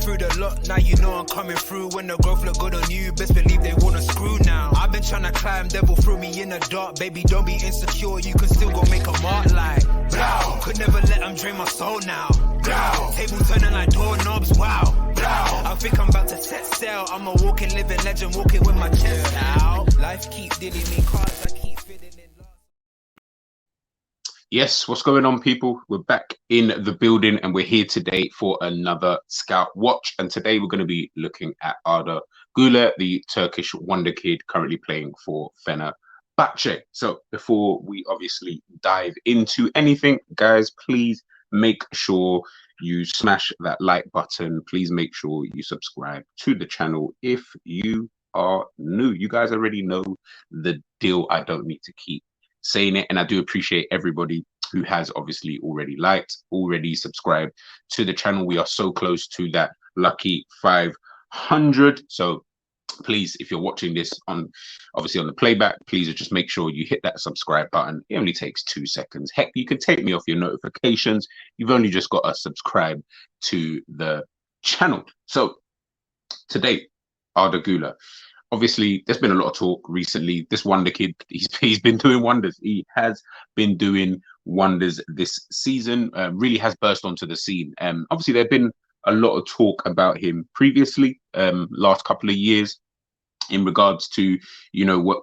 through the lot, now you know I'm coming through. When the growth look good on you, best believe they wanna screw now. I've been trying to climb, devil threw me in the dark. Baby, don't be insecure, you can still go make a mark like blow. Could never let them drain my soul now. Blow. Table turning like doorknobs, wow. Blow. I think I'm about to set sail. I'm a walking, living legend, walking with my chest out. Life keep dealing me cards, I keep feeling it. Yes, what's going on, people? We're back in the building and we're here today for another Scout Watch. And today we're going to be looking at Arda Güler, the Turkish Wonderkid currently playing for Fenerbahce. So before we obviously dive into anything, guys, please make sure you smash that like button. Please make sure you subscribe to the channel if you are new. You guys already know the deal. I don't need to keep saying it, and I do appreciate everybody who has obviously already liked, already subscribed to the channel. We are so close to that lucky 500. So please, if you're watching this on obviously on the playback, please just make sure you hit that subscribe button. It only takes 2 seconds. Heck, you can take me off your notifications. You've only just got to subscribe to the channel. So today, Arda Güler. Obviously, there's been a lot of talk recently. This Wonderkid, he's been doing wonders. He has been doing wonders this season. Really has burst onto the scene. Obviously, there's been a lot of talk about him previously, last couple of years, in regards to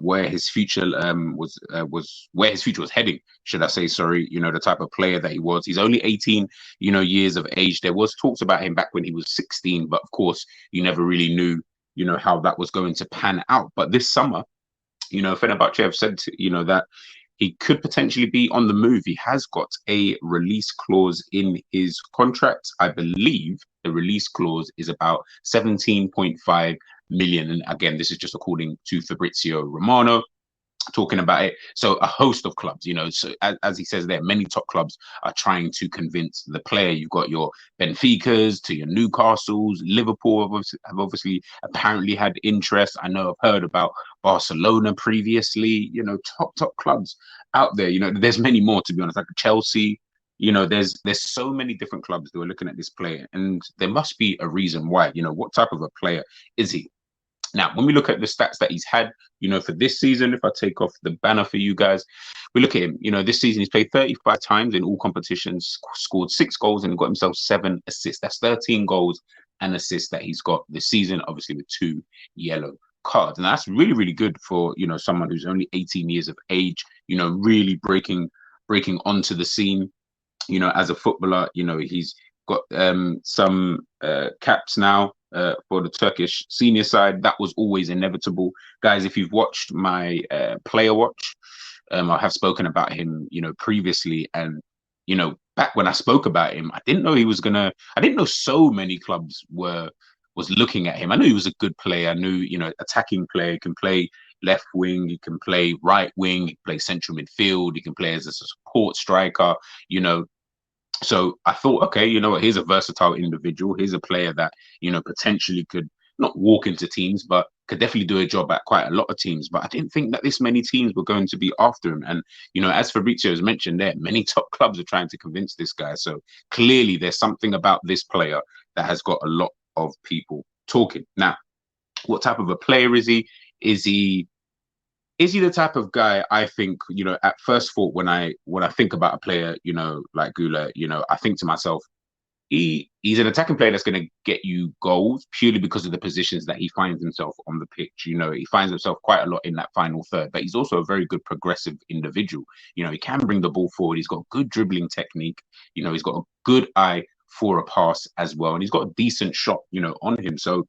where his future where his future was heading. Should I say? Sorry, the type of player that he was. He's only 18, years of age. There was talks about him back when he was 16, but of course, you never really knew how that was going to pan out. But this summer, Fenerbahce have said, that he could potentially be on the move. He has got a release clause in his contract. I believe the release clause is about 17.5 million. And again, this is just according to Fabrizio Romano talking about it. So a host of clubs, so as he says there, many top clubs are trying to convince the player. You've got your Benficas to your Newcastles. Liverpool have obviously apparently had interest. I know I've heard about Barcelona previously, top clubs out there. There's many more, to be honest, like Chelsea. There's so many different clubs that are looking at this player, and there must be a reason why. What type of a player is he? Now, when we look at the stats that he's had, for this season, if I take off the banner for you guys, we look at him, this season he's played 35 times in all competitions, scored 6 goals and got himself 7 assists. That's 13 goals and assists that he's got this season, obviously with 2 yellow cards. And that's really, really good for, someone who's only 18 years of age, really breaking onto the scene, as a footballer. He's got some caps now for the Turkish senior side. That was always inevitable. Guys, if you've watched my player watch, I have spoken about him, previously. And, back when I spoke about him, I didn't know I didn't know so many clubs was looking at him. I knew he was a good player. I knew, attacking player. He can play left wing, he can play right wing, he can play central midfield, he can play as a support striker, So I thought, okay, here's a versatile individual. Here's a player that, potentially could not walk into teams, but could definitely do a job at quite a lot of teams. But I didn't think that this many teams were going to be after him. And, as Fabrizio has mentioned there, many top clubs are trying to convince this guy. So clearly there's something about this player that has got a lot of people talking. Now, what type of a player is he? Is he the type of guy, I think, at first thought, when I think about a player, like Guler, I think to myself, he's an attacking player that's going to get you goals purely because of the positions that he finds himself on the pitch. He finds himself quite a lot in that final third, but he's also a very good progressive individual. He can bring the ball forward. He's got good dribbling technique. He's got a good eye for a pass as well. And he's got a decent shot, on him. So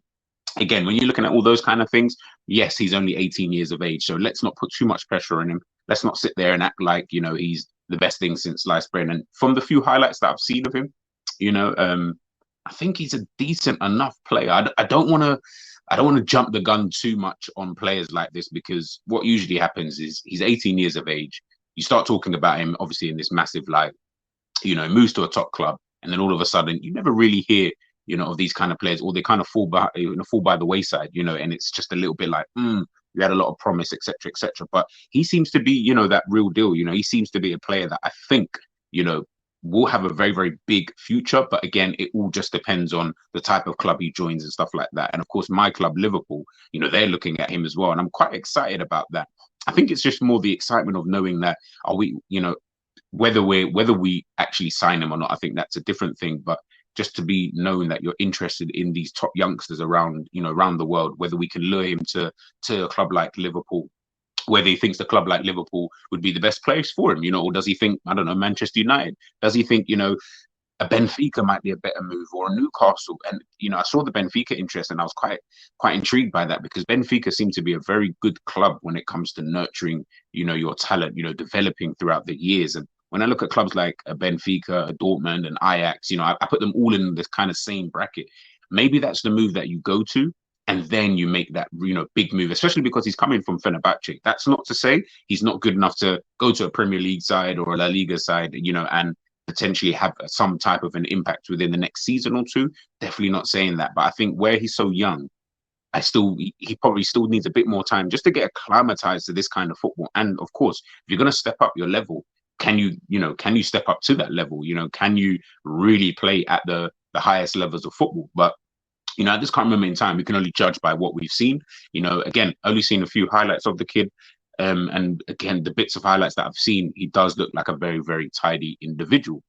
again, when you're looking at all those kind of things, yes, he's only 18 years of age. So let's not put too much pressure on him. Let's not sit there and act like, he's the best thing since sliced bread. And from the few highlights that I've seen of him, I think he's a decent enough player. I don't want to jump the gun too much on players like this, because what usually happens is he's 18 years of age. You start talking about him, obviously, in this massive light, moves to a top club. And then all of a sudden, you never really hear of these kind of players, or they kind of fall by the wayside, and it's just a little bit like, you had a lot of promise, etc., etc. But he seems to be, that real deal. He seems to be a player that I think, will have a very, very big future. But again, it all just depends on the type of club he joins and stuff like that. And of course, my club, Liverpool, they're looking at him as well. And I'm quite excited about that. I think it's just more the excitement of knowing that are we, whether we actually sign him or not, I think that's a different thing. But just to be known that you're interested in these top youngsters around, around the world, whether we can lure him to a club like Liverpool, whether he thinks the club like Liverpool would be the best place for him, or does he think, I don't know, Manchester United? Does he think, a Benfica might be a better move, or a Newcastle? And I saw the Benfica interest, and I was quite intrigued by that, because Benfica seem to be a very good club when it comes to nurturing, your talent, developing throughout the years. And when I look at clubs like a Benfica, a Dortmund, and Ajax, I put them all in this kind of same bracket. Maybe that's the move that you go to, and then you make that, big move, especially because he's coming from Fenerbahce. That's not to say he's not good enough to go to a Premier League side or a La Liga side, and potentially have some type of an impact within the next season or two. Definitely not saying that. But I think where he's so young, he probably still needs a bit more time just to get acclimatized to this kind of football. And of course, if you're going to step up your level, can you step up to that level? Can you really play at the highest levels of football? But at this current moment in time, we can only judge by what we've seen. Again, only seen a few highlights of the kid. And again, the bits of highlights that I've seen, he does look like a very, very tidy individual.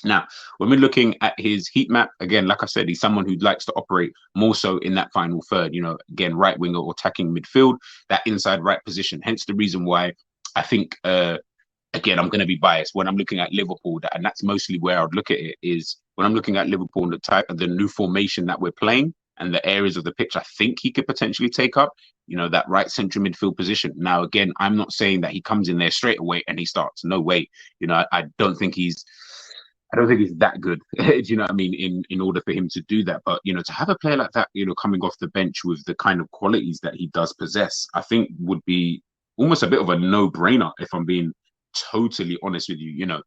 Now, when we're looking at his heat map, again, like I said, he's someone who likes to operate more so in that final third, again, right winger or attacking midfield, that inside right position. Hence the reason why I think, again, I'm going to be biased when I'm looking at Liverpool, and that's mostly where I'd look at it, is when I'm looking at Liverpool and the type of the new formation that we're playing and the areas of the pitch I think he could potentially take up, that right central midfield position. Now, again, I'm not saying that he comes in there straight away and he starts. No way. I don't think he's that good. Do you know what I mean? In order for him to do that, but to have a player like that, coming off the bench with the kind of qualities that he does possess, I think would be almost a bit of a no-brainer, if I'm being totally honest with you.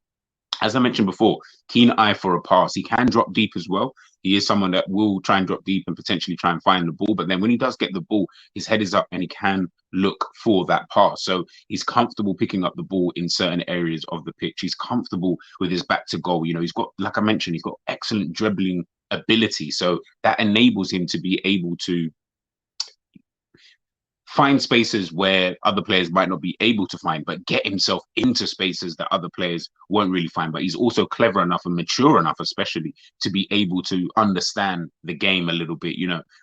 As I mentioned before, keen eye for a pass. He can drop deep as well. He is someone that will try and drop deep and potentially try and find the ball. But then when he does get the ball, his head is up and he can look for that pass. So he's comfortable picking up the ball in certain areas of the pitch. He's comfortable with his back to goal. He's got, like I mentioned, he's got excellent dribbling ability. So that enables him to be able to find spaces where other players might not be able to find, but get himself into spaces that other players won't really find. But he's also clever enough and mature enough, especially, to be able to understand the game a little bit,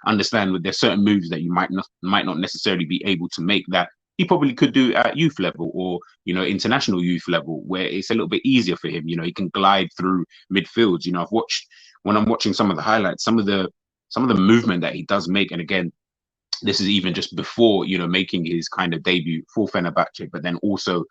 understand that there's certain moves that you might not necessarily be able to make that he probably could do at youth level or, international youth level, where it's a little bit easier for him. He can glide through midfields. When I'm watching some of the highlights, some of the movement that he does make. And again, this is even just before, making his kind of debut for Fenerbahce, but then also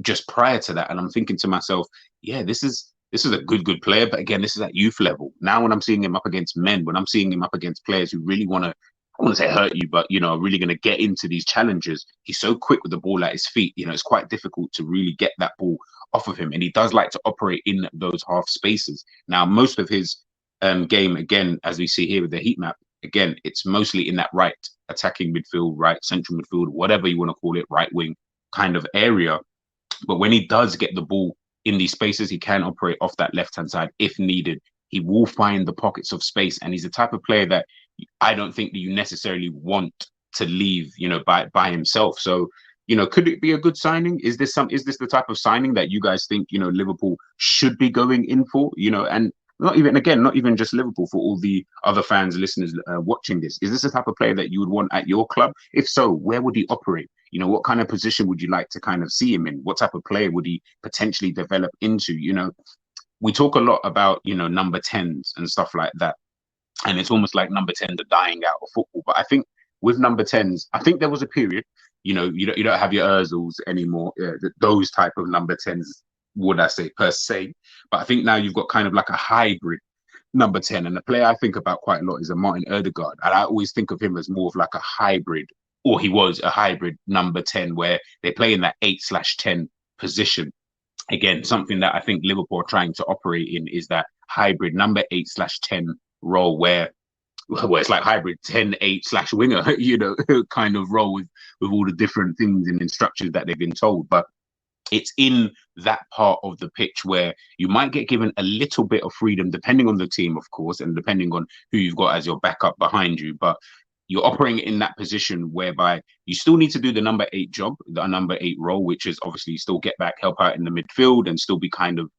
just prior to that. And I'm thinking to myself, yeah, this is a good player. But again, this is at youth level. Now, when I'm seeing him up against men, when I'm seeing him up against players who really want to, I want to say hurt you, but, are really going to get into these challenges, he's so quick with the ball at his feet. It's quite difficult to really get that ball off of him. And he does like to operate in those half spaces. Now, most of his game, again, as we see here with the heat map, again, it's mostly in that right attacking midfield, right central midfield, whatever you want to call it, right wing kind of area. But when he does get the ball in these spaces, he can operate off that left-hand side if needed. He will find the pockets of space, and he's the type of player that I don't think that you necessarily want to leave, by himself. So, could it be a good signing? Is this the type of signing that you guys think, Liverpool should be going in for? And not even just Liverpool, for all the other fans, listeners watching this. Is this the type of player that you would want at your club? If so, where would he operate? What kind of position would you like to kind of see him in? What type of player would he potentially develop into? We talk a lot about, number 10s and stuff like that. And it's almost like number 10s are dying out of football. But I think with number 10s, I think there was a period, you don't have your Ozils anymore, those type of number 10s, would I say, per se. But I think now you've got kind of like a hybrid number 10. And the player I think about quite a lot is a Martin Ødegaard. And I always think of him as more of like a hybrid, or he was a hybrid number 10, where they play in that 8/10 position. Again, something that I think Liverpool are trying to operate in is that hybrid number 8/10 role, where it's like hybrid 10/8/winger, kind of role with all the different things and instructions that they've been told. But it's in that part of the pitch where you might get given a little bit of freedom, depending on the team, of course, and depending on who you've got as your backup behind you. But you're operating in that position whereby you still need to do the number 8 job, the number 8 role, which is obviously still get back, help out in the midfield, and still be kind of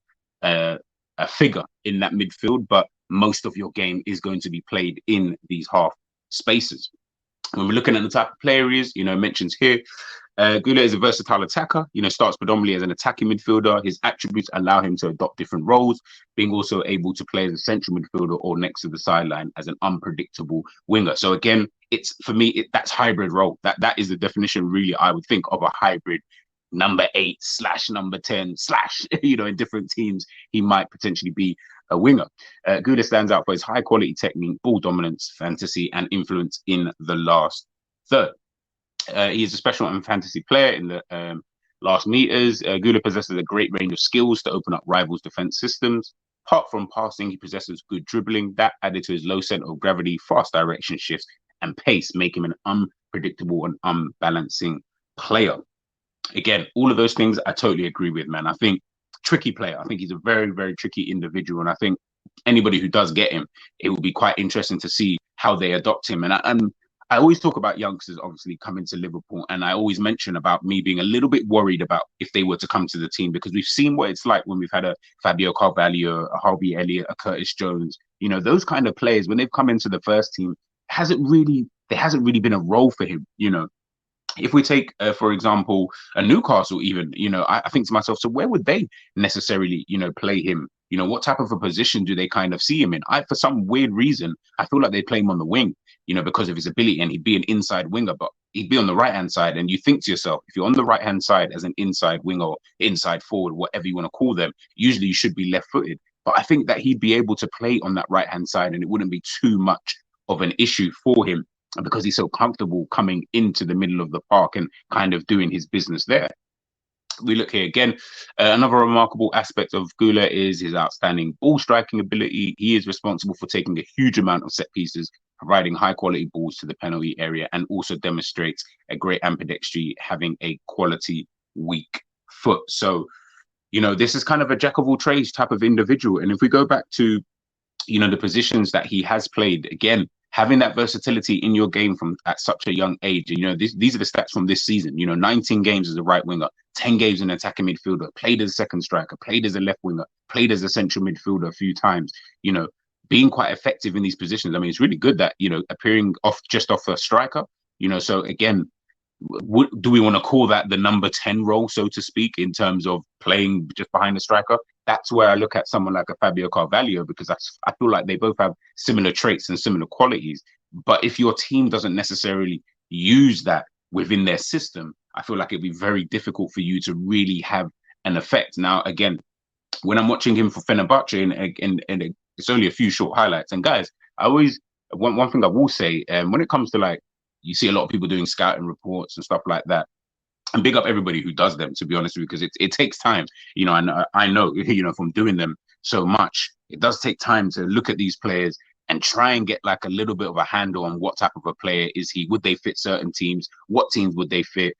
a figure in that midfield. But most of your game is going to be played in these half spaces. When we're looking at the type of player he is, mentions here, Guler is a versatile attacker, starts predominantly as an attacking midfielder. His attributes allow him to adopt different roles, being also able to play as a central midfielder or next to the sideline as an unpredictable winger. So again, it's for me, that's hybrid role. That is the definition, really, I would think, of a hybrid number 8 / number 10 / in different teams, he might potentially be a winger. Guler stands out for his high quality technique, ball dominance, fantasy, and influence in the last third. He is a special and fantasy player in the last meters. Guler possesses a great range of skills to open up rivals' defense systems. Apart from passing, he possesses good dribbling. That, added to his low center of gravity, fast direction shifts, and pace, make him an unpredictable and unbalancing player. Again, all of those things I totally agree with, man. I think tricky player. I think he's a very, very tricky individual. And I think anybody who does get him, it will be quite interesting to see how they adopt him. And I always talk about youngsters obviously coming to Liverpool, and I always mention about me being a little bit worried about if they were to come to the team, because we've seen what it's like when we've had a Fabio Carvalho, a Harvey Elliott, a Curtis Jones, those kind of players, when they've come into the first team, there hasn't really been a role for him. If we take, for example, a Newcastle, even, I think to myself, so where would they necessarily, play him? What type of a position do they kind of see him in? For some weird reason, I feel like they play him on the wing, because of his ability, and he'd be an inside winger, but he'd be on the right-hand side. And you think to yourself, if you're on the right-hand side as an inside winger or inside forward, whatever you want to call them, usually you should be left-footed. But I think that he'd be able to play on that right-hand side, and it wouldn't be too much of an issue for him, because he's so comfortable coming into the middle of the park and kind of doing his business there. We look here again. Another remarkable aspect of Guler is his outstanding ball striking ability. He is responsible for taking a huge amount of set pieces, providing high quality balls to the penalty area, and also demonstrates a great ambidextrity, having a quality weak foot. So, this is kind of a jack of all trades type of individual. And if we go back to, the positions that he has played, again, having that versatility in your game from at such a young age. And, these are the stats from this season. 19 games as a right winger, 10 games in attacking midfielder, played as a second striker, played as a left winger, played as a central midfielder a few times, being quite effective in these positions. I mean, it's really good that, appearing off a striker, so again, do we want to call that the number 10 role, so to speak, in terms of playing just behind the striker? That's where I look at someone like a Fabio Carvalho, because I feel like they both have similar traits and similar qualities. But if your team doesn't necessarily use that within their system, I feel like it'd be very difficult for you to really have an effect. Now, again, when I'm watching him for Fenerbahce, and it's only a few short highlights. And guys, I always, one thing I will say, when it comes to you see a lot of people doing scouting reports and stuff like that, and big up everybody who does them, to be honest with you, because it takes time, and I know, from doing them so much, it does take time to look at these players and try and get a little bit of a handle on what type of a player is he. Would they fit certain teams? What teams would they fit?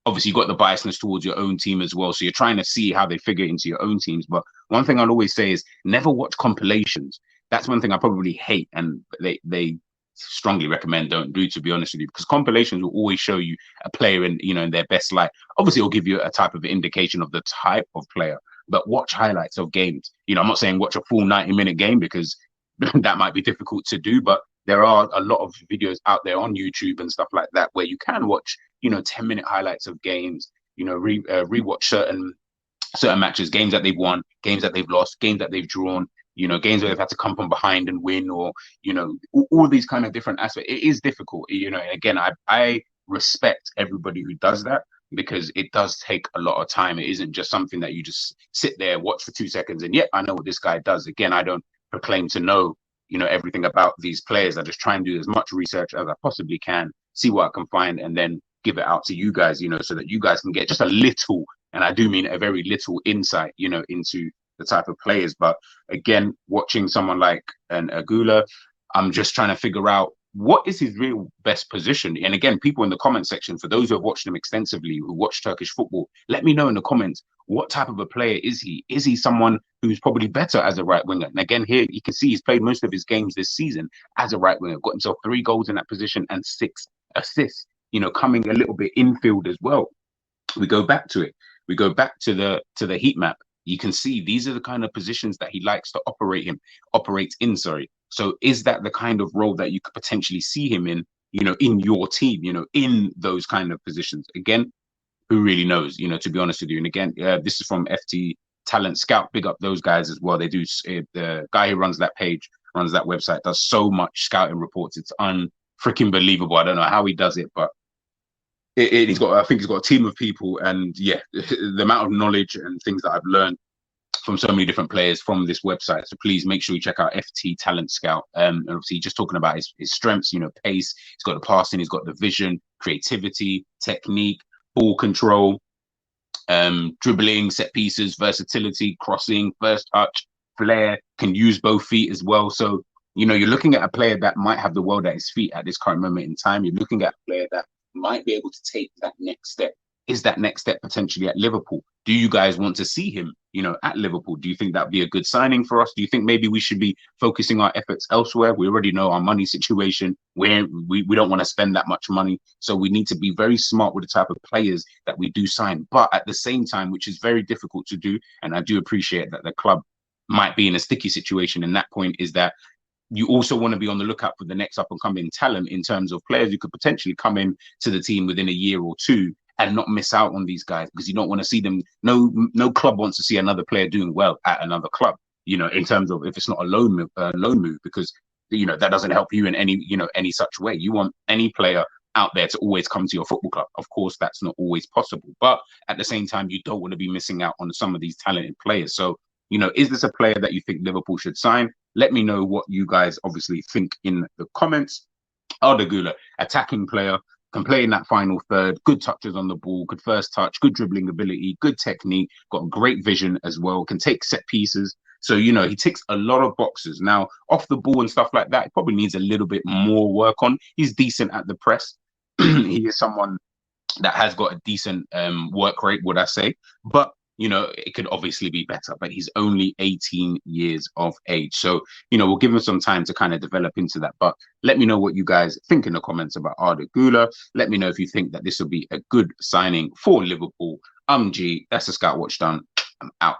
Obviously you've got the biasness towards your own team as well, so you're trying to see how they figure into your own teams. But one thing I'll always say is never watch compilations. That's one thing I probably hate, and they strongly recommend don't do, to be honest with you, because compilations will always show you a player in their best light. Obviously it'll give you a type of indication of the type of player, but watch highlights of games. I'm not saying watch a full 90-minute game, because that might be difficult to do, but there are a lot of videos out there on YouTube and stuff like that where you can watch 10-minute highlights of games, rewatch certain matches, games that they've won, games that they've lost, games that they've drawn, games where they've had to come from behind and win, or, all these kind of different aspects. It is difficult, and again, I respect everybody who does that, because it does take a lot of time. It isn't just something that you just sit there, watch for 2 seconds, and I know what this guy does. Again, I don't proclaim to know, everything about these players. I just try and do as much research as I possibly can, see what I can find, and then give it out to you guys, so that you guys can get just a little, and I do mean a very little insight, into the type of players. But again, watching someone like a Guler, I'm just trying to figure out what is his real best position? And again, people in the comment section, for those who have watched him extensively, who watch Turkish football, let me know in the comments, what type of a player is he? Is he someone who's probably better as a right winger? And again, here you can see he's played most of his games this season as a right winger, got himself 3 goals in that position and 6 assists, coming a little bit infield as well. We go back to it. We go back to the heat map. You can see these are the kind of positions that he likes to operate in, sorry. So is that the kind of role that you could potentially see him in, in your team, in those kind of positions? Again, who really knows, to be honest with you. And again, this is from FT Talent Scout. Big up those guys as well. They do, the guy who runs that page, runs that website, does so much scouting reports. It's unfreaking believable. I don't know how he does it, but I think he's got a team of people, and yeah, the amount of knowledge and things that I've learned from so many different players from this website. So please make sure you check out FT Talent Scout. And obviously just talking about his strengths, pace, he's got the passing, he's got the vision, creativity, technique, ball control, dribbling, set pieces, versatility, crossing, first touch, flair, can use both feet as well. So, you're looking at a player that might have the world at his feet at this current moment in time. You're looking at a player that might be able to take that next step. Is that next step potentially at Liverpool? Do you guys want to see him, at Liverpool? Do you think that'd be a good signing for us? Do you think maybe we should be focusing our efforts elsewhere? We already know our money situation. We don't want to spend that much money. So we need to be very smart with the type of players that we do sign. But at the same time, which is very difficult to do, and I do appreciate that the club might be in a sticky situation, and that point is that you also want to be on the lookout for the next up and coming talent in terms of players who could potentially come in to the team within a year or two and not miss out on these guys, because you don't want to see them. No club wants to see another player doing well at another club, in terms of if it's not a loan move, because, that doesn't help you in any such way. You want any player out there to always come to your football club. Of course, that's not always possible, but at the same time, you don't want to be missing out on some of these talented players. So, is this a player that you think Liverpool should sign? Let me know what you guys obviously think in the comments. Arda Güler, attacking player, can play in that final third, good touches on the ball, good first touch, good dribbling ability, good technique, got great vision as well, can take set pieces. So, he ticks a lot of boxes. Now, off the ball and stuff like that, he probably needs a little bit more work on. He's decent at the press. He is someone that has got a decent work rate, would I say. But it could obviously be better, but he's only 18 years of age. So, we'll give him some time to kind of develop into that. But let me know what you guys think in the comments about Arda Güler. Let me know if you think that this will be a good signing for Liverpool. G, that's the Scout Watch done. I'm out.